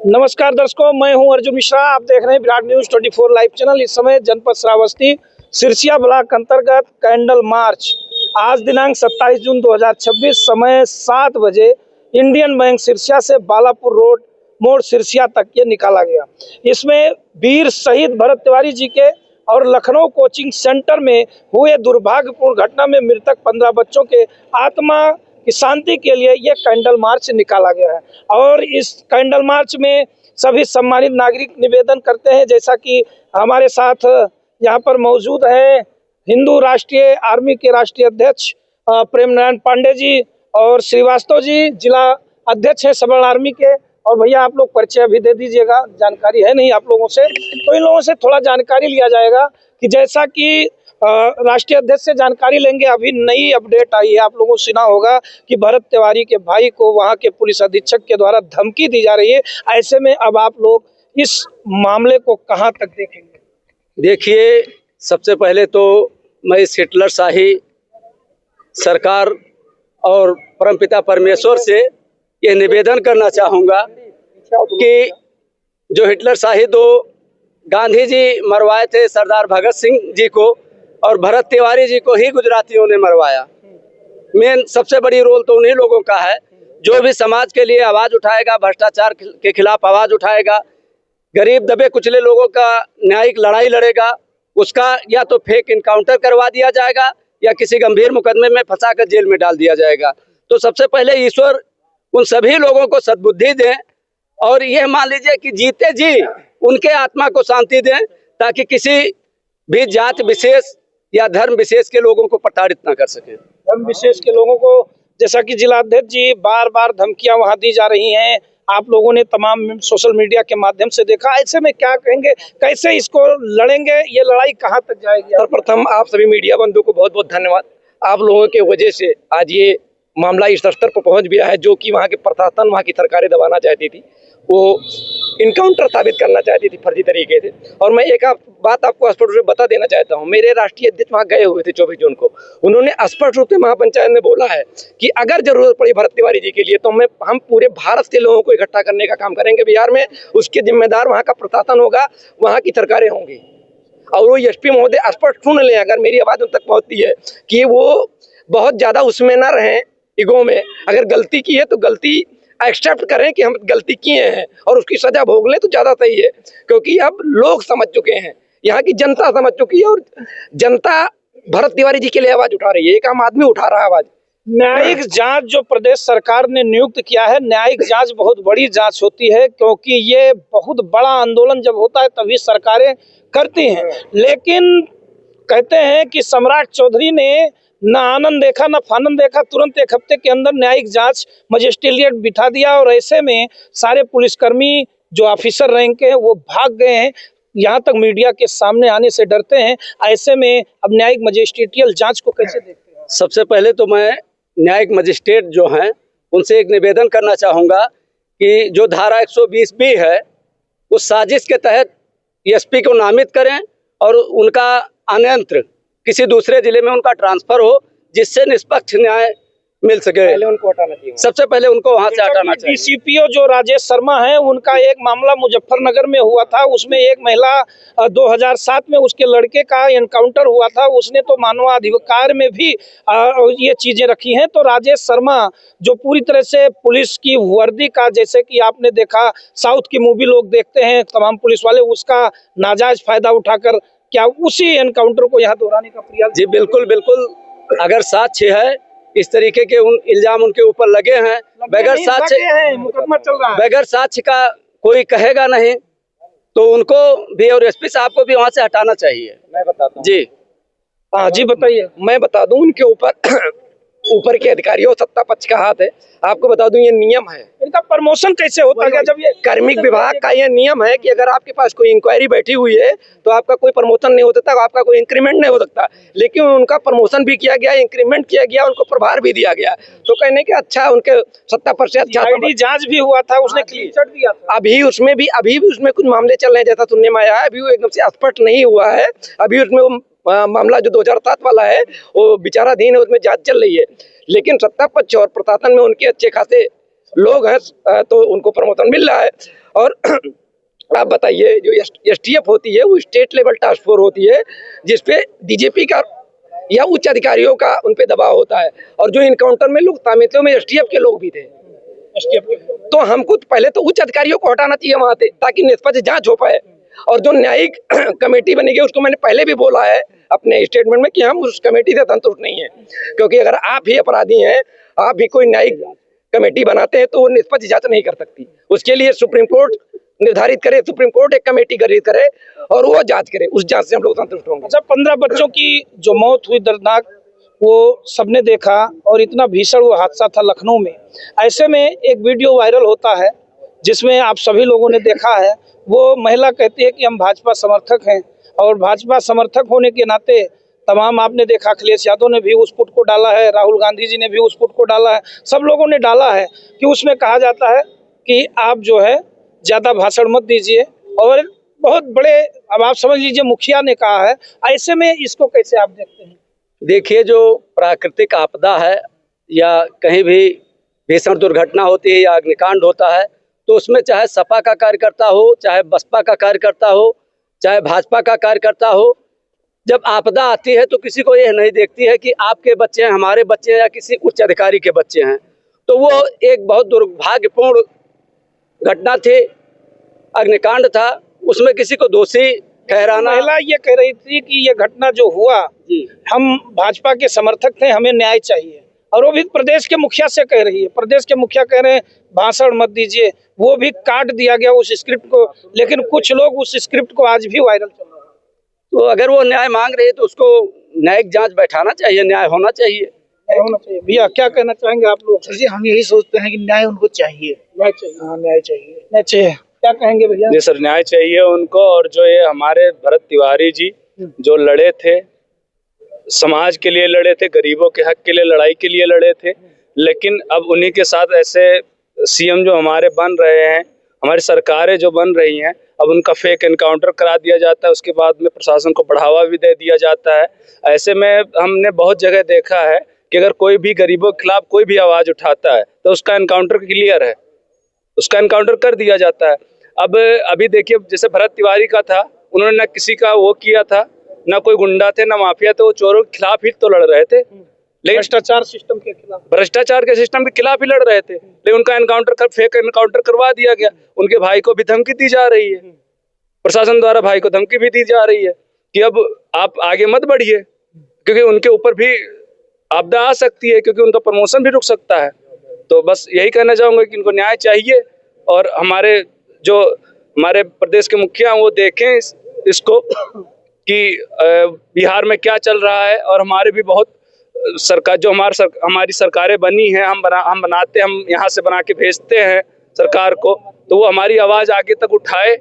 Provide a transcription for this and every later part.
नमस्कार दर्शकों, मैं हूं अर्जुन मिश्रा। आप देख रहे हैं विराट न्यूज 24 लाइव चैनल। इस समय जनपद श्रावस्ती सिरसिया ब्लॉक अंतर्गत कैंडल मार्च आज दिनांक 27 जून 2026 समय 7 बजे इंडियन बैंक सिरसिया से बालापुर रोड मोड़ सिरसिया तक ये निकाला गया। इसमें वीर शहीद भरत तिवारी जी के और लखनऊ कोचिंग सेंटर में हुए दुर्भाग्यपूर्ण घटना में मृतक 15 बच्चों के आत्मा की शांति के लिए ये कैंडल मार्च निकाला गया है। और इस कैंडल मार्च में सभी सम्मानित नागरिक निवेदन करते हैं, जैसा कि हमारे साथ यहाँ पर मौजूद हैं हिंदू राष्ट्रीय आर्मी के राष्ट्रीय अध्यक्ष प्रेम नारायण पांडे जी और श्रीवास्तव जी जिला अध्यक्ष हैं सबल आर्मी के। और भैया आप लोग परिचय भी दे दीजिएगा, जानकारी है नहीं आप लोगों से, तो इन लोगों से थोड़ा जानकारी लिया जाएगा कि जैसा कि राष्ट्रीय अध्यक्ष से जानकारी लेंगे। अभी नई अपडेट आई है, आप लोगों को सुना होगा कि भरत तिवारी के भाई को वहां के पुलिस अधीक्षक के द्वारा धमकी दी जा रही है। ऐसे में अब आप लोग इस मामले को कहां तक देखेंगे? देखिए, सबसे पहले तो मैं इस हिटलरशाही सरकार और परमपिता परमेश्वर से यह निवेदन करना चाहूँगा कि जो हिटलरशाही दो गांधी जी मरवाए थे सरदार भगत सिंह जी को, और भरत तिवारी जी को ही गुजरातियों ने मरवाया। मेन सबसे बड़ी रोल तो उन्हीं लोगों का है। जो भी समाज के लिए आवाज़ उठाएगा, भ्रष्टाचार के खिलाफ आवाज़ उठाएगा, गरीब दबे कुचले लोगों का न्यायिक लड़ाई लड़ेगा, उसका या तो फेक इनकाउंटर करवा दिया जाएगा या किसी गंभीर मुकदमे में फंसा कर जेल में डाल दिया जाएगा। तो सबसे पहले ईश्वर उन सभी लोगों को सद्बुद्धि दें और यह मान लीजिए कि जीते जी उनके आत्मा को शांति दें, ताकि किसी भी जात विशेष या धर्म विशेष के लोगों को प्रताड़ित ना कर सके। धर्म विशेष के लोगों को, जैसा कि जिला अध्यक्ष जी, बार बार धमकियां वहां दी जा रही हैं, आप लोगों ने तमाम सोशल मीडिया के माध्यम से देखा। ऐसे में क्या कहेंगे, कैसे इसको लड़ेंगे, ये लड़ाई कहां तक जाएगी? सर्वप्रथम आप सभी मीडिया बंधुओं को बहुत बहुत धन्यवाद। आप लोगों के वजह से आज ये मामला इस स्तर पर पहुंच गया है। जो कि वहाँ के प्रशासन, वहाँ की सरकारें दबाना चाहती थी, वो इनकाउंटर साबित करना चाहती थी फर्जी तरीके से। और मैं एक बात आपको स्पष्ट रूप से बता देना चाहता हूँ। मेरे राष्ट्रीय अध्यक्ष वहाँ गए हुए थे 24 जून को। उन्होंने स्पष्ट रूप से महापंचायत में बोला है कि अगर जरूरत पड़ी भरत तिवारी जी के लिए तो हम पूरे भारत से लोगों को इकट्ठा करने का काम करेंगे बिहार में। उसके जिम्मेदार वहाँ का प्रशासन होगा, वहाँ की सरकारें होंगी। और वो एसपी महोदय स्पष्ट सुन लें, अगर मेरी आवाज़ उन तक पहुँचती है, कि वो बहुत ज़्यादा उसमें ना रहें, ईगो में। अगर गलती की है तो गलती एक्सेप्ट करें कि हम गलती किए हैं और उसकी सजा भोग लें तो ज़्यादा सही है। क्योंकि अब लोग समझ चुके हैं, यहाँ की जनता समझ चुकी है, और जनता भरत तिवारी जी के लिए आवाज़ उठा रही है। एक आम आदमी उठा रहा है आवाज़। न्यायिक जांच जो प्रदेश सरकार ने नियुक्त किया है, न्यायिक जांच बहुत बड़ी जांच होती है, क्योंकि ये बहुत बड़ा आंदोलन जब होता है तभी सरकारें करती हैं। लेकिन कहते हैं कि सम्राट चौधरी ने ना आनंद देखा ना फानंद देखा, तुरंत एक हफ्ते के अंदर न्यायिक जांच मजिस्ट्रेट बिठा दिया। और ऐसे में सारे पुलिसकर्मी जो ऑफिसर रैंक के हैं वो भाग गए हैं, यहाँ तक मीडिया के सामने आने से डरते हैं। ऐसे में अब न्यायिक मजिस्ट्रेटियल जांच को कैसे देखते हैं? सबसे पहले तो मैं न्यायिक मजिस्ट्रेट जो हैं उनसे एक निवेदन करना चाहूँगा कि जो धारा 120B है उस साजिश के तहत एसपी को नामित करें और उनका अन्यंत्र किसी दूसरे जिले में उनका ट्रांसफर हो, जिससे निष्पक्ष न्याय मिल सके। पहले उनको हटाना चाहिए। सबसे पहले उनको वहां से हटाना चाहिए। डीसीपीओ जो राजेश शर्मा है, उनका एक मामला मुजफ्फरनगर में हुआ था। उसमें एक महिला 2007 में उसके लड़के का एनकाउंटर हुआ था। उसने तो मानवाधिकार में भी ये चीजें रखी हैं। तो राजेश शर्मा जो पूरी तरह से पुलिस की वर्दी का, जैसे कि आपने देखा साउथ की मूवी लोग देखते हैं तमाम पुलिस वाले, उसका नाजायज फायदा उठाकर क्या उसी एनकाउंटर को यहाँ दोहराने का प्रयास? जी बिल्कुल बिल्कुल। अगर साक्ष्य है, इस तरीके के इल्जाम उनके ऊपर लगे हैं, बगैर साक्ष्य, मुकदमा चल रहा है, बगैर साक्ष्य का कोई कहेगा नहीं, तो उनको भी और एसपी साहब को भी वहां से हटाना चाहिए। मैं बताता हूँ जी। हाँ जी बताइए। मैं बता दूं, उनके ऊपर के अधिकारियों सत्ता पक्ष का हाथ है। आपको बता दूं, ये नियम है। इनका प्रमोशन कैसे होता है? जब ये कार्मिक विभाग का ये नियम है कि अगर आपके पास कोई इंक्वायरी बैठी हुई है तो आपका कोई प्रमोशन नहीं हो सकता, आपका कोई इंक्रीमेंट नहीं हो सकता। लेकिन उनका प्रमोशन भी किया गया, इंक्रीमेंट किया गया, उनको प्रभार भी दिया गया। तो कहने के अच्छा, उनके सत्ता पर से अच्छा जांच भी हुआ था, उसने क्लीन चिट दिया था। अभी भी उसमें कुछ मामले चल रहे हैं, जैसा सुनने में आया है। अभी वो एकदम से स्पष्ट नहीं हुआ है। अभी उसमें वो मामला जो 2007 वाला है वो विचाराधीन है, उसमें जांच चल रही है। लेकिन सत्ता पक्ष और प्रशासन में उनके अच्छे खासे लोग हैं तो उनको प्रमोशन मिल रहा है। और आप बताइए, जो एसटीएफ होती है वो स्टेट लेवल टास्क फोर्स होती है, जिसपे डीजीपी का या उच्च अधिकारियों का उन पे दबाव होता है। और जो इनकाउंटर में लोग शामिल थे उनमें एसटीएफ के लोग भी थे। तो हमको पहले तो उच्च अधिकारियों को हटाना चाहिए वहां से, ताकि निष्पक्ष जांच हो पाए। और जो न्यायिक कमेटी बनेगी उसको मैंने पहले भी बोला है अपने स्टेटमेंट में कि हम उस कमेटी से संतुष्ट नहीं है, क्योंकि अगर आप ही अपराधी हैं, आप भी कोई न्यायिक कमेटी बनाते हैं तो वो निष्पक्ष जांच नहीं कर सकती। उसके लिए सुप्रीम कोर्ट निर्धारित करे, सुप्रीम कोर्ट एक कमेटी गठित करे और वो जांच करे, उस जांच से हम लोग संतुष्ट होंगे। अच्छा, 15 बच्चों की जो मौत हुई दर्दनाक, वो सबने देखा और इतना भीषण वो हादसा था लखनऊ में। ऐसे में एक वीडियो वायरल होता है जिसमें आप सभी लोगों ने देखा है। वो महिला कहती है कि हम भाजपा समर्थक हैं, और भाजपा समर्थक होने के नाते तमाम, आपने देखा अखिलेश यादव ने भी उस पुट को डाला है, राहुल गांधी जी ने भी उस पुट को डाला है, सब लोगों ने डाला है कि उसमें कहा जाता है कि आप जो है ज़्यादा भाषण मत दीजिए। और बहुत बड़े, अब आप समझ लीजिए, मुखिया ने कहा है। ऐसे में इसको कैसे आप देखते हैं? देखिए, जो प्राकृतिक आपदा है या कहीं भी भीषण दुर्घटना होती है या अग्निकांड होता है, तो उसमें चाहे सपा का कार्यकर्ता हो, चाहे बसपा का कार्यकर्ता हो, चाहे भाजपा का कार्यकर्ता हो, जब आपदा आती है तो किसी को यह नहीं देखती है कि आपके बच्चे हैं, हमारे बच्चे हैं या किसी उच्च अधिकारी के बच्चे हैं। तो वो एक बहुत दुर्भाग्यपूर्ण घटना थी, अग्निकांड था, उसमें किसी को दोषी ठहराना। महिला ये कह रही थी कि ये घटना जो हुआ, हम भाजपा के समर्थक थे, हमें न्याय चाहिए। और वो भी प्रदेश के मुखिया से कह रही है। प्रदेश के मुखिया कह रहे हैं भाषण मत दीजिए। वो भी काट दिया गया उस स्क्रिप्ट को, लेकिन कुछ लोग उस स्क्रिप्ट को आज भी वायरल चल रहा है। तो अगर वो न्याय मांग रहे हैं तो उसको न्यायिक जांच बैठाना चाहिए, न्याय होना चाहिए। होना चाहिए। भैया क्या कहना चाहेंगे आप लोग? जी, हम यही सोचते हैं कि न्याय उनको चाहिए। न्याय चाहिए। हाँ, न्याय चाहिए। न्याय चाहिए। क्या कहेंगे भैया? जी सर, न्याय चाहिए उनको। और जो ये हमारे भरत तिवारी जी जो लड़े थे, समाज के लिए लड़े थे, गरीबों के हक के लिए लड़ाई के लिए लड़े थे, लेकिन अब उन्हीं के साथ ऐसे सीएम जो हमारे बन रहे हैं, हमारी सरकारें जो बन रही हैं, अब उनका फेक एनकाउंटर करा दिया जाता है, उसके बाद में प्रशासन को बढ़ावा भी दे दिया जाता है। ऐसे में हमने बहुत जगह देखा है कि अगर कोई भी गरीबों के खिलाफ कोई भी आवाज़ उठाता है तो उसका एनकाउंटर क्लियर है, उसका एनकाउंटर कर दिया जाता है। अब अभी देखिए, जैसे भरत तिवारी का था, उन्होंने ना किसी का वो किया था, ना कोई गुंडा थे, ना माफिया थे, वो चोरों के खिलाफ ही तो लड़ रहे थे, लेकिन भ्रष्टाचार सिस्टम के खिलाफ, भ्रष्टाचार के सिस्टम के खिलाफ ही लड़ रहे थे, लेकिन उनका एनकाउंटर फेक एनकाउंटर करवा दिया गया। उनके भाई को भी धमकी दी जा रही है, प्रशासन द्वारा भाई को धमकी भी दी जा रही है कि अब आप आगे मत बढ़िए, क्योंकि उनके ऊपर भी आपदा आ सकती है, क्योंकि उनका प्रमोशन भी रुक सकता है। तो बस यही कहना चाहूँगा कि इनको न्याय चाहिए, और हमारे प्रदेश के मुखिया वो देखें इसको कि बिहार में क्या चल रहा है। और हमारे भी बहुत सरकार, जो हमारी सरकारें बनी हैं, हम बनाते, हम यहाँ से बना के भेजते हैं सरकार को, तो वो हमारी आवाज़ आगे तक उठाए।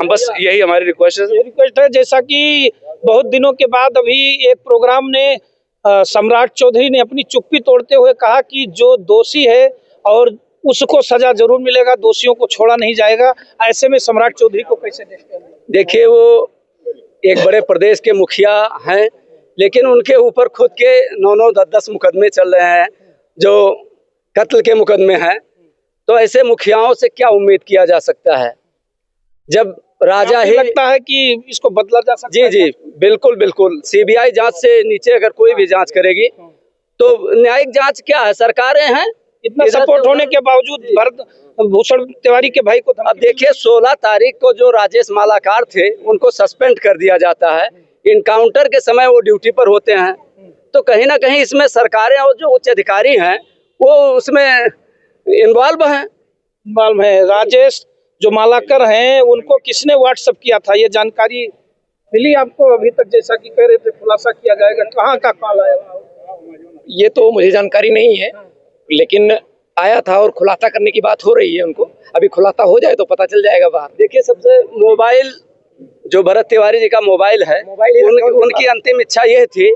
हम बस यही हमारी रिक्वेस्ट है। जैसा कि बहुत दिनों के बाद अभी एक प्रोग्राम ने सम्राट चौधरी ने अपनी चुप्पी तोड़ते हुए कहा कि जो दोषी है और उसको सजा जरूर मिलेगा, दोषियों को छोड़ा नहीं जाएगा। ऐसे में सम्राट चौधरी को कैसे देखते हैं? देखिए, वो एक बड़े प्रदेश के मुखिया हैं, लेकिन उनके ऊपर खुद के 9-9, 10-10 मुकदमे चल रहे हैं, जो कत्ल के मुकदमे हैं। तो ऐसे मुखियाओं से क्या उम्मीद किया जा सकता है, जब राजा ही लगता है कि इसको बदला जा सकता है? जी, बिल्कुल बिल्कुल। सीबीआई जांच से नीचे अगर कोई भी जांच करेगी तो न्यायिक जांच क्या है, सरकारें हैं। इतना सपोर्ट होने के बावजूद भरत भूषण तिवारी के भाई को अब देखिए, 16 तारीख को जो राजेश मालाकार थे उनको सस्पेंड कर दिया जाता है। इनकाउंटर के समय वो ड्यूटी पर होते हैं, तो कहीं ना कहीं इसमें सरकारें और जो उच्च अधिकारी हैं वो उसमें इन्वॉल्व हैं। राजेश जो मालाकर हैं, उनको किसने व्हाट्सएप किया था, ये जानकारी मिली आपको अभी तक? जैसा कि कह रहे थे खुलासा किया जाएगा, कहाँ का कॉल आया? ये तो मुझे जानकारी नहीं है, लेकिन आया था और खुलासा करने की बात हो रही है उनको। अभी खुलासा हो जाए तो पता चल जाएगा बाहर। देखिए, सबसे मोबाइल जो भरत तिवारी जी का मोबाइल है, उनकी अंतिम इच्छा यह थी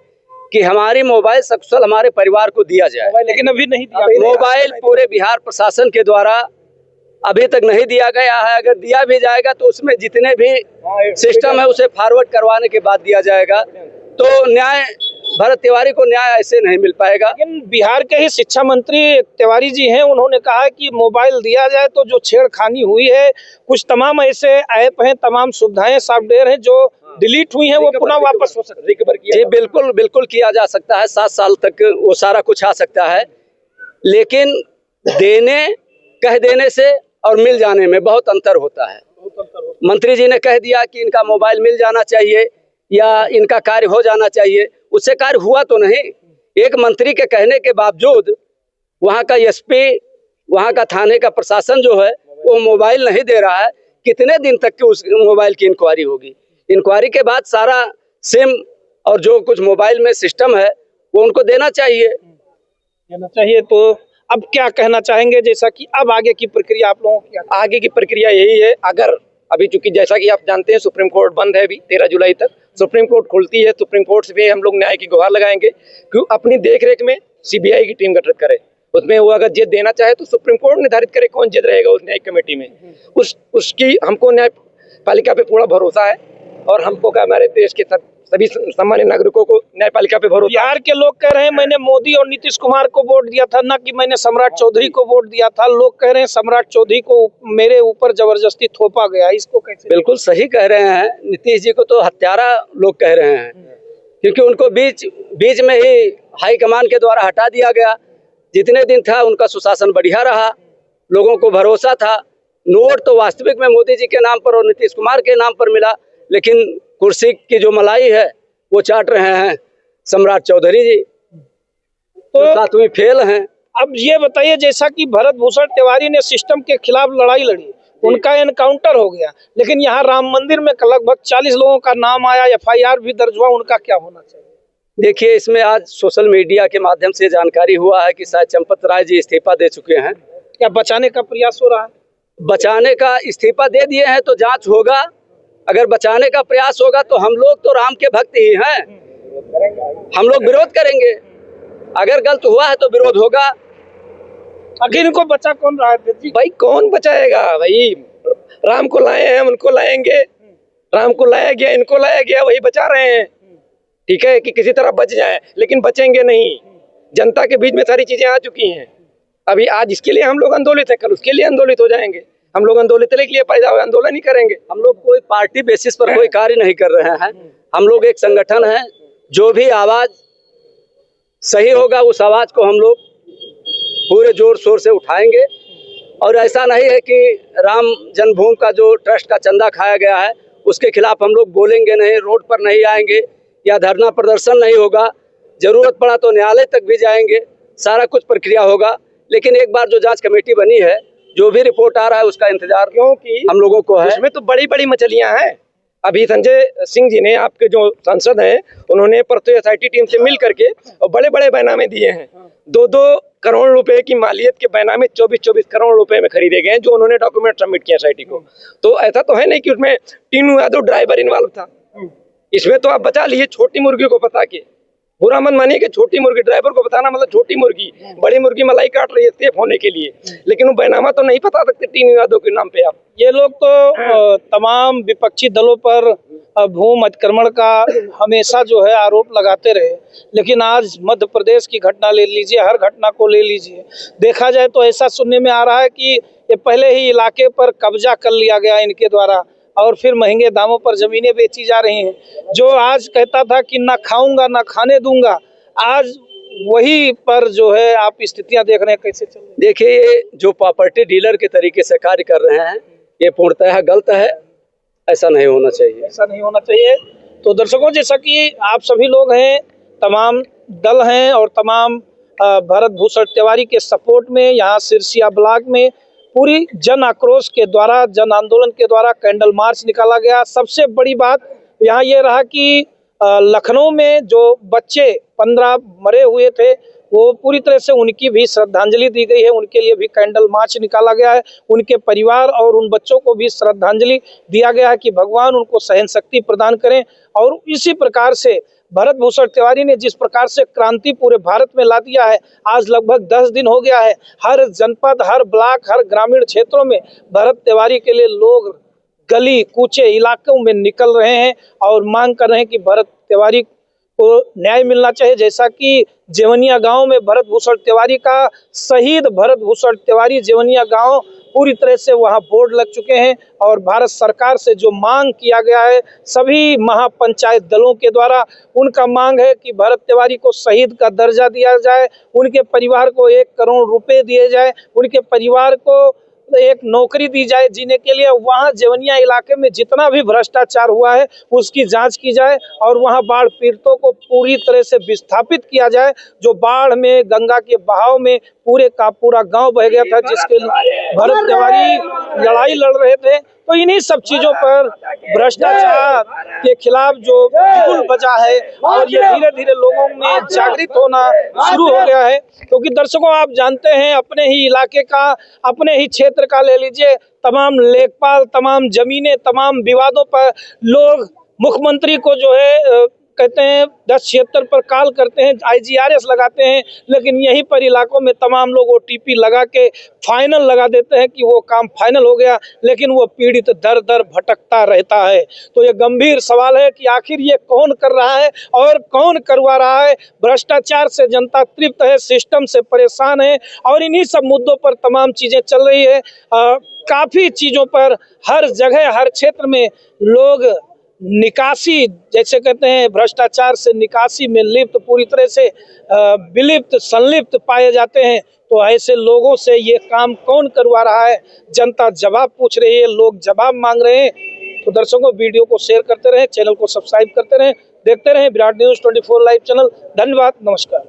कि हमारी मोबाइल सकुशल हमारे परिवार को दिया जाए, लेकिन अभी नहीं दिया। मोबाइल पूरे बिहार प्रशासन के द्वारा अभी तक नहीं दिया गया है। अगर दिया भी जाएगा तो उसमें जितने भी सिस्टम है उसे फॉरवर्ड करवाने के बाद दिया जाएगा। तो न्याय भरत तिवारी को न्याय ऐसे नहीं मिल पाएगा। लेकिन बिहार के ही शिक्षा मंत्री तिवारी जी हैं, उन्होंने कहा है कि मोबाइल दिया जाए तो जो छेड़खानी हुई है, कुछ तमाम ऐसे ऐप हैं, तमाम सुविधाएं, सॉफ्टवेयर हैं जो डिलीट हुई हैं, वो पुनः वापस हो सकती है, रिकवर किया। जी बिल्कुल बिल्कुल किया जा सकता है, 7 साल तक वो सारा कुछ आ सकता है, लेकिन कह देने से और मिल जाने में बहुत अंतर होता है। मंत्री जी ने कह दिया कि इनका मोबाइल मिल जाना चाहिए या इनका कार्य हो जाना चाहिए, उससे कार्य हुआ तो नहीं। एक मंत्री के कहने के बावजूद वहाँ का एसपी, वहाँ का थाने का प्रशासन जो है वो मोबाइल नहीं दे रहा है। कितने दिन तक की उस मोबाइल की इंक्वायरी होगी? इंक्वायरी के बाद सारा सिम और जो कुछ मोबाइल में सिस्टम है वो उनको देना चाहिए। तो अब क्या कहना चाहेंगे, जैसा कि अब आगे की प्रक्रिया आप लोगों की? आगे की प्रक्रिया यही है, अगर अभी चूंकि जैसा कि आप जानते हैं सुप्रीम कोर्ट बंद है अभी 13 जुलाई तक, सुप्रीम कोर्ट खुलती है, सुप्रीम कोर्ट से भी हम लोग न्याय की गुहार लगाएंगे कि अपनी देखरेख में सीबीआई की टीम गठित करे। उसमें वो अगर जज देना चाहे तो सुप्रीम कोर्ट निर्धारित करे कौन जज रहेगा उस न्यायिक कमेटी में। उसकी हमको न्यायपालिका पे पूरा भरोसा है और हमको क्या हमारे देश के सभी सामान्य नागरिकों को न्यायपालिका पे भरोसा। बिहार के लोग कह रहे हैं मैंने मोदी और नीतीश कुमार को वोट दिया था, ना कि मैंने सम्राट चौधरी को वोट दिया था। लोग कह रहे हैं सम्राट चौधरी को मेरे ऊपर जबरदस्ती थोपा गया, इसको कैसे? बिल्कुल सही कह रहे हैं। नीतीश जी को तो हत्यारा लोग कह रहे हैं, क्योंकि उनको बीच में ही हाईकमान के द्वारा हटा दिया गया। जितने दिन था उनका सुशासन बढ़िया रहा, लोगों को भरोसा था। नोट तो वास्तविक में मोदी जी के नाम पर और नीतीश कुमार के नाम पर मिला, लेकिन कुर्सी की जो मलाई है वो चाट रहे हैं सम्राट चौधरी जी, तो 7वीं फेल हैं। अब ये बताइए, जैसा कि भरत भूषण तिवारी ने सिस्टम के खिलाफ लड़ाई लड़ी, उनका एनकाउंटर हो गया, लेकिन यहाँ राम मंदिर में लगभग 40 लोगों का नाम आया, FIR भी दर्ज हुआ, उनका क्या होना चाहिए? देखिए, इसमें आज सोशल मीडिया के माध्यम से जानकारी हुआ है कि शायद चंपत राय जी इस्तीफा दे चुके हैं। क्या बचाने का प्रयास हो रहा है? बचाने का इस्तीफा दे दिए हैं तो जांच होगा। अगर बचाने का प्रयास होगा तो हम लोग तो राम के भक्त ही हैं, हम लोग विरोध करेंगे। अगर गलत हुआ है तो विरोध होगा। आखिर इनको बचा कौन रहा है जी? भाई कौन बचाएगा? भाई राम को लाए हैं, उनको लाएंगे। राम को लाया गया, इनको लाया गया, वही बचा रहे हैं। ठीक है कि किसी तरह बच जाए, लेकिन बचेंगे नहीं। जनता के बीच में सारी चीजें आ चुकी हैं। अभी आज इसके लिए हम लोग आंदोलित है, कल उसके लिए आंदोलित हो जाएंगे। हम लोग आंदोलित के लिए पैदा हुए, आंदोलन ही करेंगे। हम लोग कोई पार्टी बेसिस पर कोई कार्य नहीं कर रहे हैं। हम लोग एक संगठन है, जो भी आवाज सही होगा उस आवाज को हम लोग पूरे जोर शोर से उठाएंगे। और ऐसा नहीं है कि राम जन्मभूमि का जो ट्रस्ट का चंदा खाया गया है उसके खिलाफ हम लोग बोलेंगे नहीं, रोड पर नहीं आएंगे या धरना प्रदर्शन नहीं होगा। जरूरत पड़ा तो न्यायालय तक भी जाएंगे, सारा कुछ प्रक्रिया होगा। लेकिन एक बार जो जांच कमेटी बनी है, जो भी रिपोर्ट आ रहा है उसका इंतजार क्योंकि हम लोगों को है। उसमें तो बड़ी बड़ी मछलियां हैं। अभी संजय सिंह जी ने, आपके जो सांसद हैं, उन्होंने परसों SIT टीम से मिल करके और बड़े बड़े बैनामे दिए हैं। 2-2 करोड़ रुपए की मालियत के बैनामे 24-24 करोड़ रुपए में खरीदे गए हैं, जो उन्होंने डॉक्यूमेंट सबमिट किया SIT को। तो ऐसा तो है नहीं कि उसमें टीनू यादव ड्राइवर इन्वॉल्व था। इसमें तो आप बचा लिए छोटी मुर्गी को बता के। बुरा मन मानिए कि छोटी मुर्गी, ड्राइवर को बताना मतलब छोटी मुर्गी, बड़ी मुर्गी मलाई काट रही है सेफ होने के लिए, लेकिन वो बैनामा तो नहीं बता सकते टीनू यादव के नाम पे आप। ये लोग तो तमाम विपक्षी दलों पर भूमि अतिक्रमण का हमेशा जो है आरोप लगाते रहे, लेकिन आज मध्य प्रदेश की घटना ले लीजिए, हर घटना को ले लीजिए, देखा जाए तो ऐसा सुनने में आ रहा है कि ये पहले ही इलाके पर कब्जा कर लिया गया इनके द्वारा और फिर महंगे दामों पर जमीनें बेची जा रही हैं। जो आज कहता था कि ना खाऊंगा ना खाने दूंगा, आज वही पर जो है आप स्थितियां देख रहे हैं कैसे चल रही है। देखिए, ये जो प्रॉपर्टी डीलर के तरीके से कार्य कर रहे हैं ये पूर्णतः गलत है, ऐसा नहीं होना चाहिए। ऐसा नहीं होना चाहिए। तो दर्शकों, जैसा कि आप सभी लोग हैं, तमाम दल हैं और तमाम भरत भूषण तिवारी के सपोर्ट में यहाँ सिरसिया ब्लॉक में पूरी जन आक्रोश के द्वारा, जन आंदोलन के द्वारा कैंडल मार्च निकाला गया। सबसे बड़ी बात यहाँ ये रहा कि लखनऊ में जो बच्चे 15 मरे हुए थे, वो पूरी तरह से उनकी भी श्रद्धांजलि दी गई है। उनके लिए भी कैंडल मार्च निकाला गया है। उनके परिवार और उन बच्चों को भी श्रद्धांजलि दिया गया है कि भगवान उनको सहन शक्ति प्रदान करें। और इसी प्रकार से भरत भूषण तिवारी ने जिस प्रकार से क्रांति पूरे भारत में ला दिया है, आज लगभग 10 दिन हो गया है, हर जनपद, हर ब्लॉक, हर ग्रामीण क्षेत्रों में भरत तिवारी के लिए लोग गली कूचे इलाकों में निकल रहे हैं और मांग कर रहे हैं कि भरत तिवारी को न्याय मिलना चाहिए। जैसा कि जेवनिया गांव में भरत भूषण तिवारी का, शहीद भरत भूषण तिवारी जेवनिया गांव पूरी तरह से वहां बोर्ड लग चुके हैं और भारत सरकार से जो मांग किया गया है सभी महापंचायत दलों के द्वारा, उनका मांग है कि भरत तिवारी को शहीद का दर्जा दिया जाए, उनके परिवार को 1 करोड़ रुपए दिए जाए, उनके परिवार को एक नौकरी दी जाए जीने के लिए। वहां जेवनिया इलाके में जितना भी भ्रष्टाचार हुआ है उसकी जांच की जाए और वहां बाढ़ पीड़ितों को पूरी तरह से विस्थापित किया जाए। जो बाढ़ में गंगा के बहाव में पूरे का पूरा गांव बह गया था, जिसके भरत तिवारी लड़ाई लड़ रहे थे। तो इन्हीं सब चीजों पर भ्रष्टाचार के खिलाफ जो बिगुल बजा है और ये धीरे धीरे लोगों में जागृत होना शुरू हो गया है। क्योंकि दर्शकों, आप जानते हैं अपने ही इलाके का, अपने ही क्षेत्र का ले लीजिए, तमाम लेखपाल, तमाम जमीनें, तमाम विवादों पर लोग मुख्यमंत्री को जो है कहते हैं 1076 पर कॉल करते हैं, IGRS लगाते हैं, लेकिन यहीं पर इलाकों में तमाम लोग OTP लगा के फाइनल लगा देते हैं कि वो काम फाइनल हो गया, लेकिन वो पीड़ित दर दर भटकता रहता है। तो ये गंभीर सवाल है कि आखिर ये कौन कर रहा है और कौन करवा रहा है। भ्रष्टाचार से जनता तृप्त है, सिस्टम से परेशान है और इन्हीं सब मुद्दों पर तमाम चीजें चल रही है। काफी चीजों पर हर जगह, हर क्षेत्र में लोग निकासी, जैसे कहते हैं भ्रष्टाचार से निकासी में लिप्त, पूरी तरह से विलिप्त, संलिप्त पाए जाते हैं। तो ऐसे लोगों से ये काम कौन करवा रहा है, जनता जवाब पूछ रही है, लोग जवाब मांग रहे हैं। तो दर्शकों, वीडियो को शेयर करते रहें, चैनल को सब्सक्राइब करते रहें, देखते रहें विराट न्यूज़ 24 लाइव चैनल। धन्यवाद, नमस्कार।